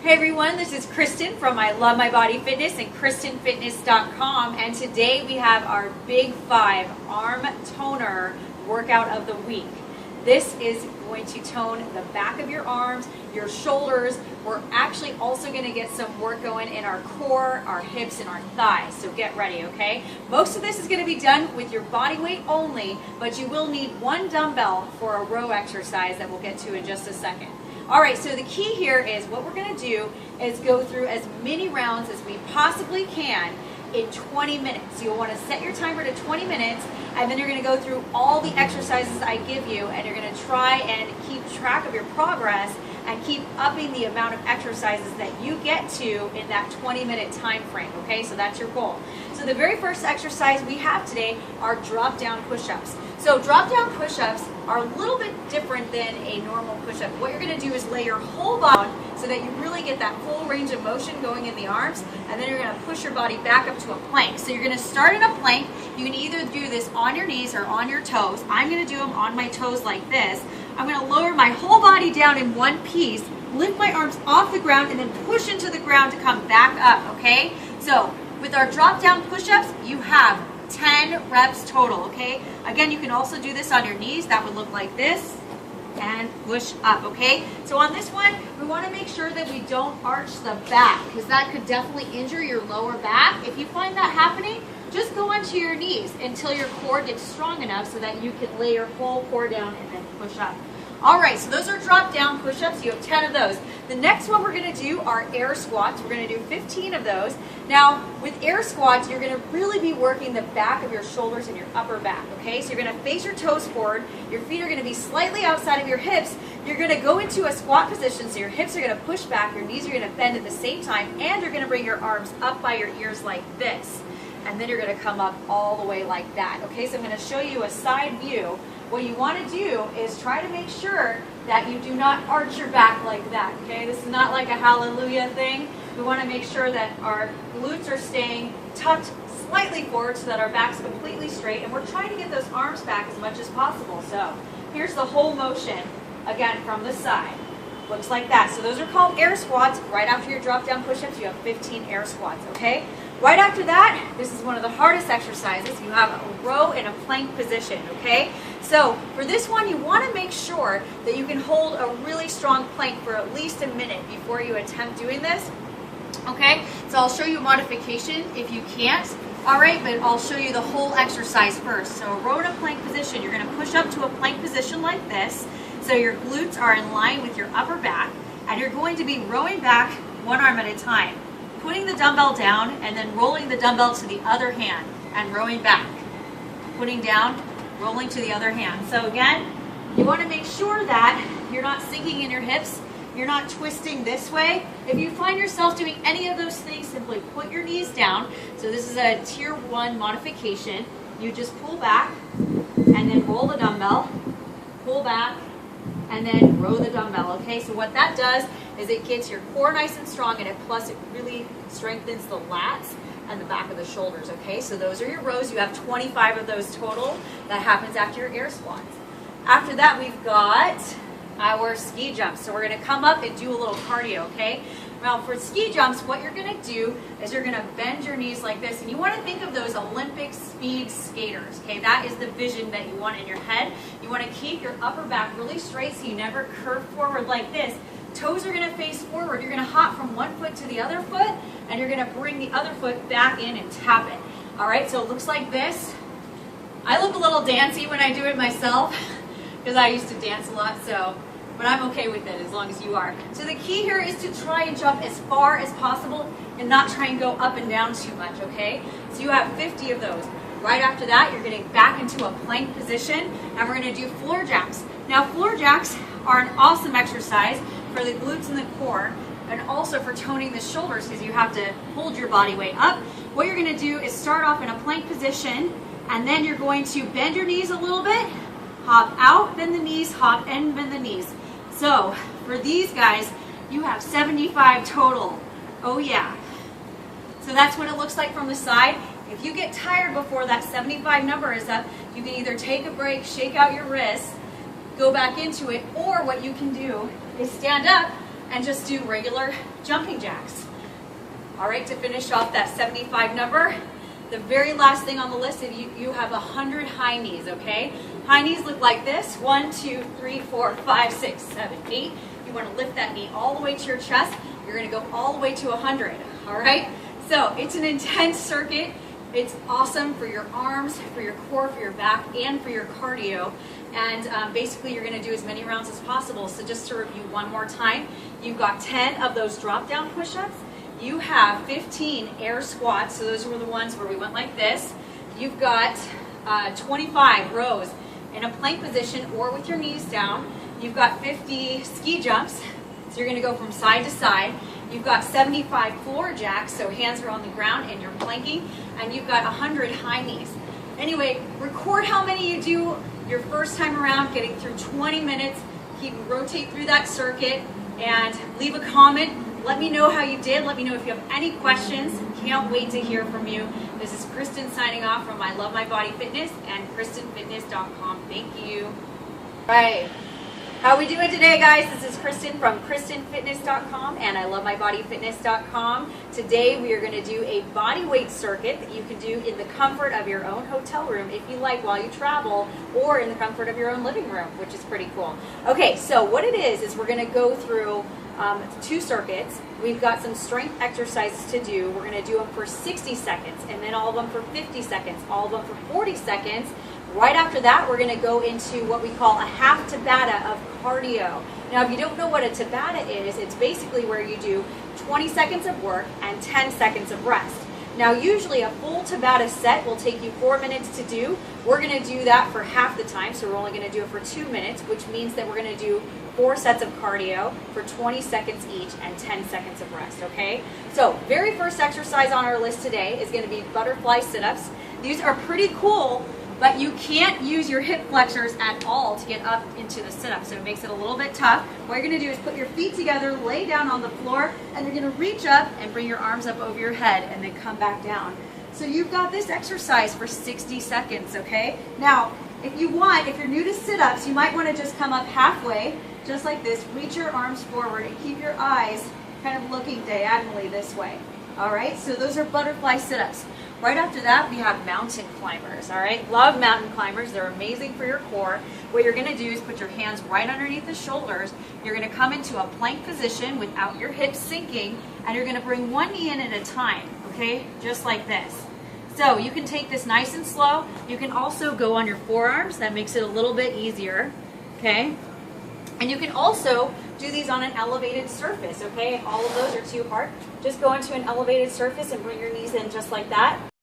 Hey everyone, this is Kristen from I Love My Body Fitness and KristenFitness.com, and today we have our Big 5 Arm Toner Workout of the Week. This is going to tone the back of your arms, your shoulders. We're actually also going to get some work going in our core, our hips, and our thighs, so get ready, okay? Most of this is going to be done with your body weight only, but you will need one dumbbell for a row exercise that we'll get to in just a second. All right, so the key here is what we're going to do is go through as many rounds as we possibly can in 20 minutes. You'll want to set your timer to 20 minutes, and then you're going to go through all the exercises I give you, and you're going to try and keep track of your progress and keep upping the amount of exercises that you get to in that 20-minute time frame, okay? So that's your goal. So the very first exercise we have today are drop-down push-ups. So drop-down push-ups are a little bit different than a normal push-up. What you're going to do is lay your whole body so that you really get that full range of motion going in the arms, and then you're going to push your body back up to a plank. So you're going to start in a plank. You can either do this on your knees or on your toes. I'm going to do them on my toes like this. I'm going to lower my whole body down in one piece, lift my arms off the ground, and then push into the ground to come back up, okay? So with our drop-down push-ups, you have 10 reps total, okay? Again, you can also do this on your knees. That would look like this, and push up, okay? So on this one, we want to make sure that we don't arch the back, because that could definitely injure your lower back. If you find that happening, just go onto your knees until your core gets strong enough so that you can lay your whole core down and then push up. All right, so those are drop-down push-ups. You have 10 of those. The next one we're going to do are air squats. We're going to do 15 of those. Now, with air squats, you're going to really be working the back of your shoulders and your upper back, okay? So you're going to face your toes forward. Your feet are going to be slightly outside of your hips. You're going to go into a squat position, so your hips are going to push back, your knees are going to bend at the same time, and you're going to bring your arms up by your ears like this. And then you're going to come up all the way like that, okay? So I'm going to show you a side view. What you want to do is try to make sure that you do not arch your back like that, okay? This is not like a hallelujah thing. We want to make sure that our glutes are staying tucked slightly forward so that our back's completely straight, and we're trying to get those arms back as much as possible. So here's the whole motion, again, from the side. Looks like that. So those are called air squats. Right after your drop-down push-ups, you have 15 air squats, okay? Right after that, this is one of the hardest exercises. You have a row in a plank position, okay? So for this one, you want to make sure that you can hold a really strong plank for at least a minute before you attempt doing this, okay? So I'll show you a modification if you can't, all right? But I'll show you the whole exercise first. So a row in a plank position, you're going to push up to a plank position like this. So your glutes are in line with your upper back, and you're going to be rowing back one arm at a time, putting the dumbbell down and then rolling the dumbbell to the other hand and rowing back, putting down, rolling to the other hand. So again, you want to make sure that you're not sinking in your hips, you're not twisting this way. If you find yourself doing any of those things, simply put your knees down. So this is a tier 1 modification. You just pull back and then roll the dumbbell, pull back, and then row the dumbbell, okay? So what that does is it gets your core nice and strong, and plus it really strengthens the lats and the back of the shoulders, okay? So those are your rows. You have 25 of those total. That happens after your air squats. After that, we've got our ski jumps. So we're gonna come up and do a little cardio, okay? Now for ski jumps, what you're gonna do is you're gonna bend your knees like this, and you wanna think of those Olympic speed skaters, okay? That is the vision that you want in your head. You wanna keep your upper back really straight so you never curve forward like this. Toes are gonna face forward. You're gonna hop from one foot to the other foot, and you're gonna bring the other foot back in and tap it. All right, so it looks like this. I look a little dancey when I do it myself, because I used to dance a lot, but I'm okay with it as long as you are. So the key here is to try and jump as far as possible and not try and go up and down too much, okay? So you have 50 of those. Right after that, you're getting back into a plank position, and we're gonna do floor jacks. Now, floor jacks are an awesome exercise for the glutes and the core, and also for toning the shoulders, because you have to hold your body weight up. What you're gonna do is start off in a plank position, and then you're going to bend your knees a little bit, hop out, bend the knees, hop and bend the knees. So for these guys, you have 75 total. Oh yeah. So that's what it looks like from the side. If you get tired before that 75 number is up, you can either take a break, shake out your wrists, go back into it, or what you can do is stand up, and just do regular jumping jacks. All right, to finish off that 75 number, the very last thing on the list, if you have 100 high knees, okay? High knees look like this, 1, 2, 3, 4, 5, 6, 7, 8. You wanna lift that knee all the way to your chest. You're gonna go all the way to 100, all right? So it's an intense circuit. It's awesome for your arms, for your core, for your back, and for your cardio. And basically you're gonna do as many rounds as possible. So just to review one more time, you've got 10 of those drop down push-ups. You have 15 air squats, so those were the ones where we went like this. You've got 25 rows in a plank position or with your knees down. You've got 50 ski jumps, so you're gonna go from side to side. You've got 75 floor jacks, so hands are on the ground and you're planking, and you've got 100 high knees. Anyway, record how many you do your first time around, getting through 20 minutes. Rotate through that circuit and leave a comment. Let me know how you did. Let me know if you have any questions. Can't wait to hear from you. This is Kristen signing off from I Love My Body Fitness and KristenFitness.com. Thank you. All right. How are we doing today, guys? This is Kristen from KristenFitness.com and I Love My Body Fitness.com. Today we are going to do a body weight circuit that you can do in the comfort of your own hotel room if you like while you travel, or in the comfort of your own living room, which is pretty cool. Okay, so what it is we're going to go through 2 circuits. We've got some strength exercises to do. We're going to do them for 60 seconds, and then all of them for 50 seconds, all of them for 40 seconds. Right after that, we're going to go into what we call a half Tabata of cardio. Now, if you don't know what a Tabata is, it's basically where you do 20 seconds of work and 10 seconds of rest. Now, usually a full Tabata set will take you 4 minutes to do. We're going to do that for half the time, so we're only going to do it for 2 minutes, which means that we're going to do 4 sets of cardio for 20 seconds each and 10 seconds of rest, okay? So, very first exercise on our list today is going to be butterfly sit-ups. These are pretty cool, but you can't use your hip flexors at all to get up into the sit-up, so it makes it a little bit tough. What you're going to do is put your feet together, lay down on the floor, and you're going to reach up and bring your arms up over your head and then come back down. So you've got this exercise for 60 seconds, okay? Now, if you want, if you're new to sit-ups, you might want to just come up halfway, just like this, reach your arms forward and keep your eyes kind of looking diagonally this way. All right, so those are butterfly sit-ups. Right after that, we have mountain climbers, all right? Love mountain climbers. They're amazing for your core. What you're going to do is put your hands right underneath the shoulders. You're going to come into a plank position without your hips sinking, and you're going to bring one knee in at a time, okay? Just like this. So you can take this nice and slow. You can also go on your forearms. That makes it a little bit easier, okay? And you can also do these on an elevated surface, okay? If all of those are too hard, just go into an elevated surface and bring your knees in just like that.